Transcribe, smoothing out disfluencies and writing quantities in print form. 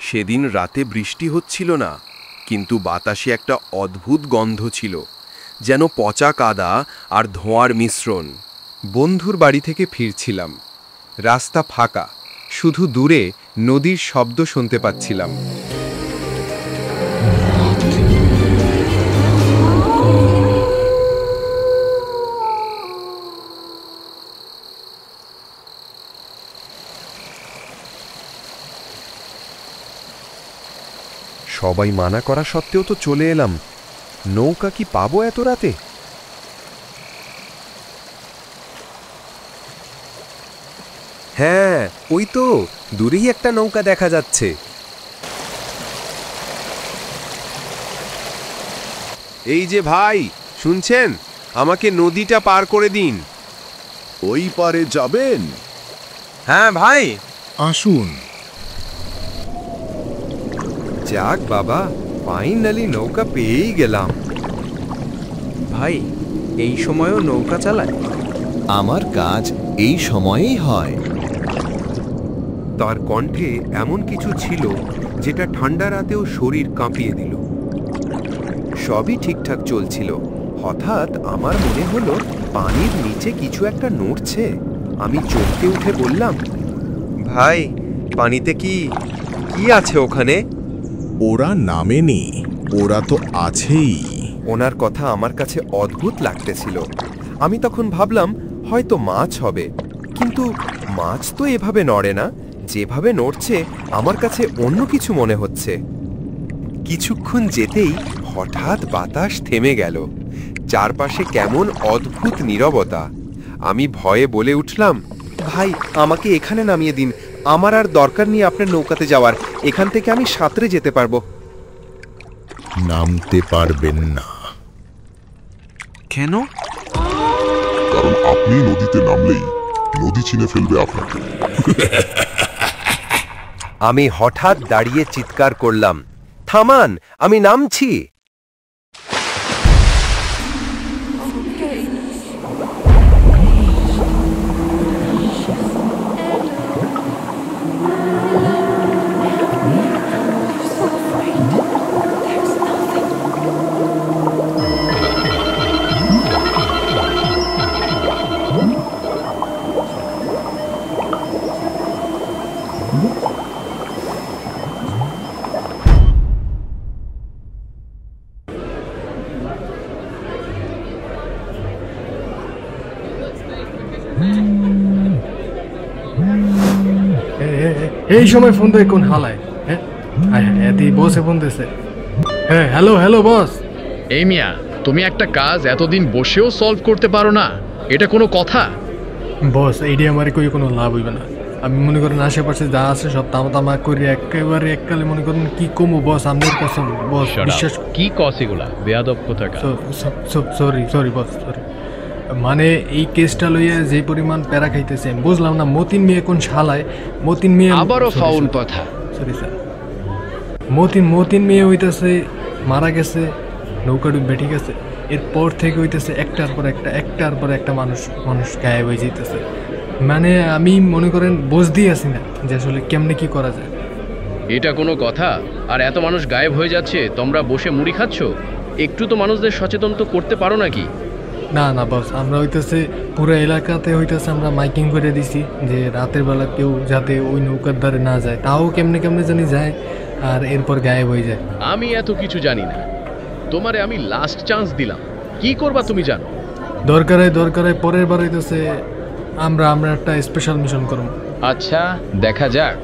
সেদিন রাতে বৃষ্টি হচ্ছিল না, কিন্তু বাতাসে একটা অদ্ভুত গন্ধ ছিল, যেন পচা কাদা আর ধোঁয়ার মিশ্রণ। বন্ধুর বাড়ি থেকে ফিরছিলাম। রাস্তা ফাঁকা, শুধু দূরে নদীর শব্দ শুনতে পাচ্ছিলাম। সবাই মানা করা সত্ত্বেও তো চলে এলাম। নৌকা কি পাবো এত রাতে? হ্যাঁ, ওই তো দূরেই একটা নৌকা দেখা যাচ্ছে। এই যে ভাই, শুনছেন? আমাকে নদীটা পার করে দিন। ওই পারে যাবেন? হ্যাঁ ভাই, আসুন। যাক বাবা, ফাইনালি নৌকা পেয়েই গেলাম। ভাই, এই সময়ও নৌকা চালায়? আমার কাজ এই সময়েই হয়। তার কণ্ঠে এমন কিছু ছিল যেটা ঠান্ডা রাতেও শরীর কাঁপিয়ে দিল। সবই ঠিকঠাক চলছিল, হঠাৎ আমার মনে হলো পানির নিচে কিছু একটা নড়ছে। আমি চমকে উঠে বললাম, ভাই, পানিতে কি আছে ওখানে? ওরা নামেনি, ওরা তো আছেই। ওনার কথা আমার কাছে অদ্ভুত লাগতেছিল। আমি তখন ভাবলাম হয়তো মাছ হবে, কিন্তু মাছ তো এভাবে নড়ে না। যেভাবে নড়ছে আমার কাছে অন্য কিছু মনে হচ্ছে। কিছুক্ষণ যেতেই হঠাৎ বাতাস থেমে গেল। চারপাশে কেমন অদ্ভুত নীরবতা। আমি ভয়ে বলে উঠলাম, ভাই, আমাকে এখানে নামিয়ে দিন। আমার আর দরকার নেই আপনার নৌকাতে যাওয়ার। এখান থেকে আমি সাঁতরে যেতে পারবো। নামতে পারবেন না। কেন? কারণ আপনি নদীতে নামলেই নদী চিনে ফেলবে আপনাকে। আমি হঠাৎ দাঁড়িয়ে চিৎকার করলাম, থামান, আমি নামছি। এই সময় ফোন দেয় কোন হালায়? হ্যাঁ, বসে ফোন দিছে। হ্যাঁ, হ্যালো হ্যালো বস। এই মিয়া, তুমি একটা কাজ এতদিন বসেও সলভ করতে পারো না, এটা কোনো কথা? বস, এইডি আমার কোনো লাভ হইবে না। আমি মনে করেন আশেপাশে যা আছে সব তামা করে একেবারে এককালে মনে করেন কি কমু বস, আপনার কসম বস, বিশ্বাস। কি কস এগুলা বেয়াদব কোথাকার? Sorry boss, sorry. মানে এই কেসটা লইয়া যে পরিমাণ প্যারা খাইতেছে বুঝলাম না। মতিন মেয়ে কোন শালায়? মতিন মেয়ে আবারও ফাউল কথা। Sorry sir. মতিন মেয়ে হইতেছে মারা গেছে, নৌকা ডুবে ঠিক আছে। এরপর থেকে হইতেছে একটার পর একটা মানুষ গায়েব হয়ে যেতেছে। মানে আমি মনে করেন বুঝতেই আছি না যে আসলে কেমনে কি করা যায়। এটা কোনো কথা? আর এত মানুষ গায়েব হয়ে যাচ্ছে, তোমরা বসে মুড়ি খাচ্ছ? একটু তো মানুষদের সচেতন তো করতে পারো নাকি? না বস, আমরা হইতেছে পুরো এলাকাতে হইতেছে আমরা মাইকিং করে দিছি যে রাতের বেলা কেউ যাতে ওই নৌকার ধারে না যায়। তাও কেমনে জানি যায় আর এরপর গায়েব হয়ে যায়। আমি এত কিছু জানি না, তোমারে আমি লাস্ট চান্স দিলাম, কি করবা তুমি জানো। দরকার পরের বার হইতেছে আমরা একটা স্পেশাল মিশন করব। আচ্ছা, দেখা যাক।